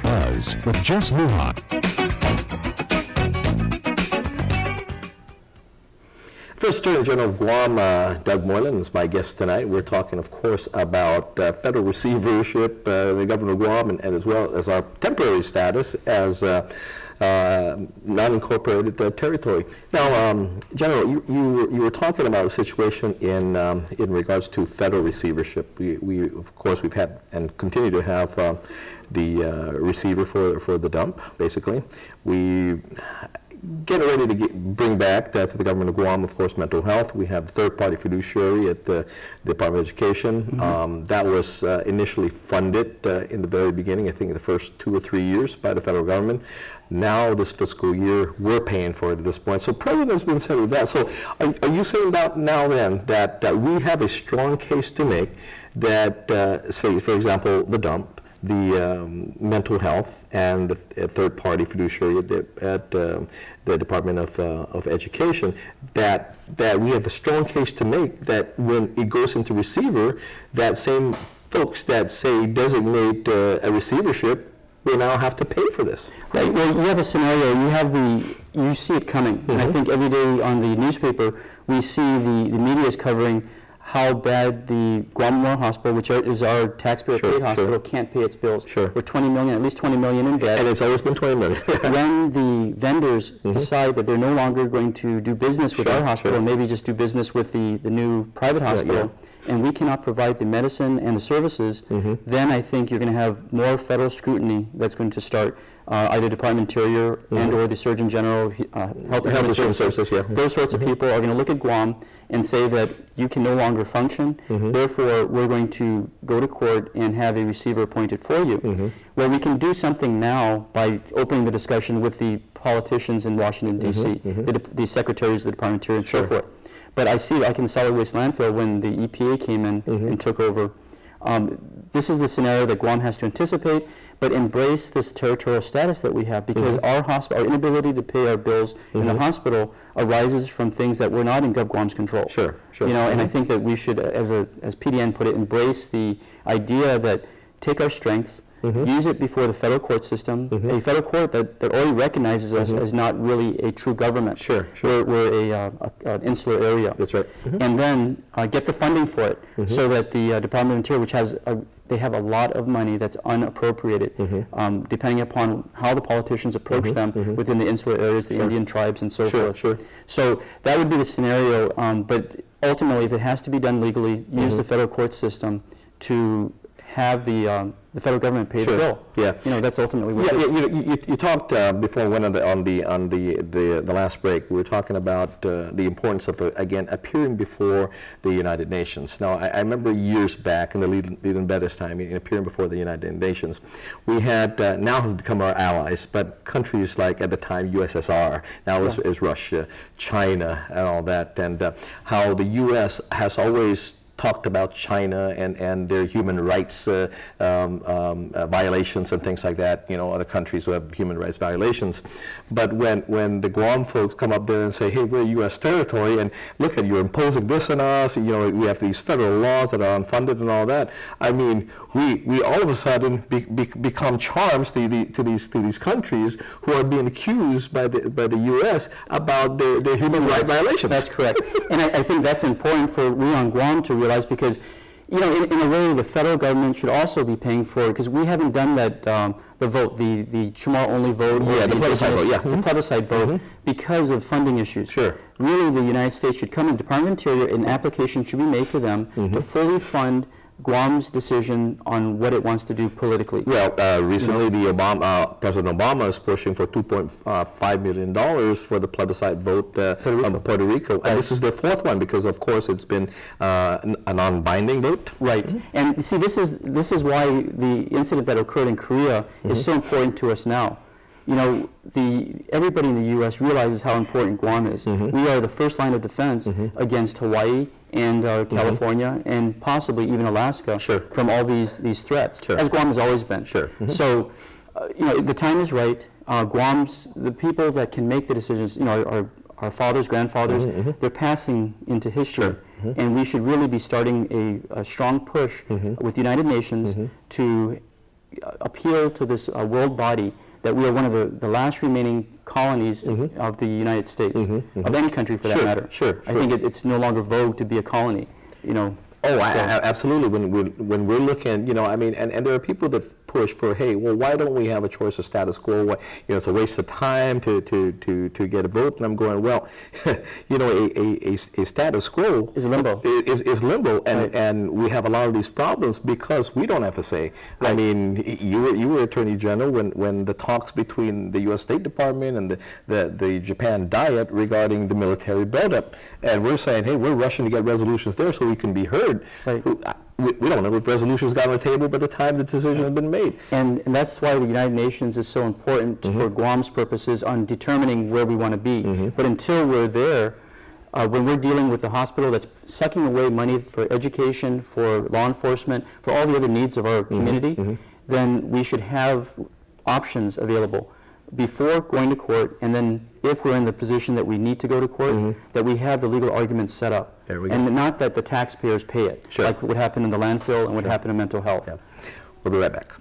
Buzz with Jess Lujan. First Attorney General of Guam, Doug Moylan, is my guest tonight. We're talking, of course, about federal receivership, the governor of Guam, and as well as our temporary status as non-incorporated territory. Now, General, you were talking about a situation in regards to federal receivership. We of course we've had and continue to have the receiver for the dump. Basically, we getting ready to bring back to the government of Guam, of course, mental health. We have the third-party fiduciary at the Department of Education. Mm-hmm. That was initially funded in the very beginning, I think the first 2 or 3 years by the federal government. Now, this fiscal year, we're paying for it at this point. So President's been said with that. So are you saying that now then that we have a strong case to make that, for example, the dump, the mental health, and the third-party fiduciary at the Department of Education, that we have a strong case to make that when it goes into receiver, that same folks that say designate a receivership will now have to pay for this. Right. Well, you have a scenario. You see it coming, mm-hmm. and I think every day on the newspaper we see the media is covering how bad the Guam Memorial Hospital, which is our taxpayer-paid hospital, can't pay its bills. Sure. We're 20 million, at least 20 million in debt. And it's always been 20 million. When the vendors mm-hmm. decide that they're no longer going to do business with our hospital, and maybe just do business with the new private hospital, and we cannot provide the medicine and the services, mm-hmm. then I think you're going to have more federal scrutiny that's going to start. Either Department of Interior mm-hmm. and or the Surgeon General, Health and Services, those sorts of mm-hmm. people are going to look at Guam and say that you can no longer function, mm-hmm. therefore we're going to go to court and have a receiver appointed for you. Mm-hmm. Well, we can do something now by opening the discussion with the politicians in Washington, D.C., mm-hmm. the secretaries of the Department of Interior and so forth. But I see, like in the solid waste landfill, when the EPA came in mm-hmm. and took over, this is the scenario that Guam has to anticipate, but embrace this territorial status that we have, because mm-hmm. our inability to pay our bills mm-hmm. in the hospital arises from things that were not in Gov Guam's control. Sure. You know, mm-hmm. and I think that we should, as PDN put it, embrace the idea that take our strengths, mm-hmm. use it before the federal court system, mm-hmm. a federal court that already recognizes us mm-hmm. as not really a true government. Sure. We're an insular area. That's right. Mm-hmm. And then get the funding for it, mm-hmm. so that the Department of Interior, which has they have a lot of money that's unappropriated, mm-hmm. Depending upon how the politicians approach mm-hmm. them mm-hmm. within the insular areas, the Indian tribes, and so forth. Sure. So that would be the scenario. But ultimately, if it has to be done legally, use mm-hmm. the federal court system to have the federal government pay the bill. Yeah, you know, that's ultimately what it is. You talked before on the last break. We were talking about the importance of again appearing before the United Nations. Now, I remember years back in the Leland Bettis time, appearing before the United Nations. We had now have become our allies, but countries like at the time USSR, now is Russia, China, and all that, and how the U.S. has always talked about China and their human rights violations and things like that, other countries who have human rights violations. But when the Guam folks come up there and say, hey, we're U.S. territory, and look at you're imposing this on us, we have these federal laws that are unfunded and all that, I mean, we all of a sudden become charms to these countries who are being accused by the U.S. about their human rights violations. That's correct. And I think that's important for we on Guam to realize, because in a way the federal government should also be paying for it, because we haven't done that the vote, the Chamorro only vote, the plebiscite vote, the plebiscite vote, mm-hmm. because of funding issues. Sure. Really, the United States should come in, Department of Interior, an application should be made to them mm-hmm. to fully fund Guam's decision on what it wants to do politically. Well, recently President Obama is pushing for $2.5 million for the plebiscite vote on Puerto Rico. And this is their fourth one, because of course it's been a non-binding vote. Right. Mm-hmm. And you see, this is why the incident that occurred in Korea mm-hmm. is so important to us now. Everybody in the U.S. realizes how important Guam is. Mm-hmm. We are the first line of defense mm-hmm. against Hawaii and California mm-hmm. and possibly even Alaska from all these threats, as Guam has always been. Mm-hmm. So, the time is right. The people that can make the decisions, our fathers, grandfathers, mm-hmm. they're passing into history. Mm-hmm. And we should really be starting a strong push mm-hmm. with the United Nations mm-hmm. to appeal to this world body that we are one of the last remaining colonies of the United States, of any country for that matter. Sure. I think it's no longer vogue to be a colony, you know. Oh, absolutely. When we're looking, you know, I mean, and there are people that push for, hey, well, why don't we have a choice of status quo? Why, you know, it's a waste of time to get a vote. And I'm going, well, you know, a status quo is limbo. Is limbo, and Right. and we have a lot of these problems because we don't have a say. Right. I mean, you were Attorney General when the talks between the U.S. State Department and the Japan Diet regarding the military buildup, and we're saying, hey, we're rushing to get resolutions there so we can be heard. Right. We don't know if resolutions got on the table by the time the decision has been made. And that's why the United Nations is so important for Guam's purposes on determining where we want to be. But until we're there, when we're dealing with the hospital that's sucking away money for education, for law enforcement, for all the other needs of our community, then we should have options available before going to court, and then if we're in the position that we need to go to court, that we have the legal arguments set up. There we go. And not that the taxpayers pay it, Sure. like what happened in the landfill and what happened in mental health. Yeah. We'll be right back.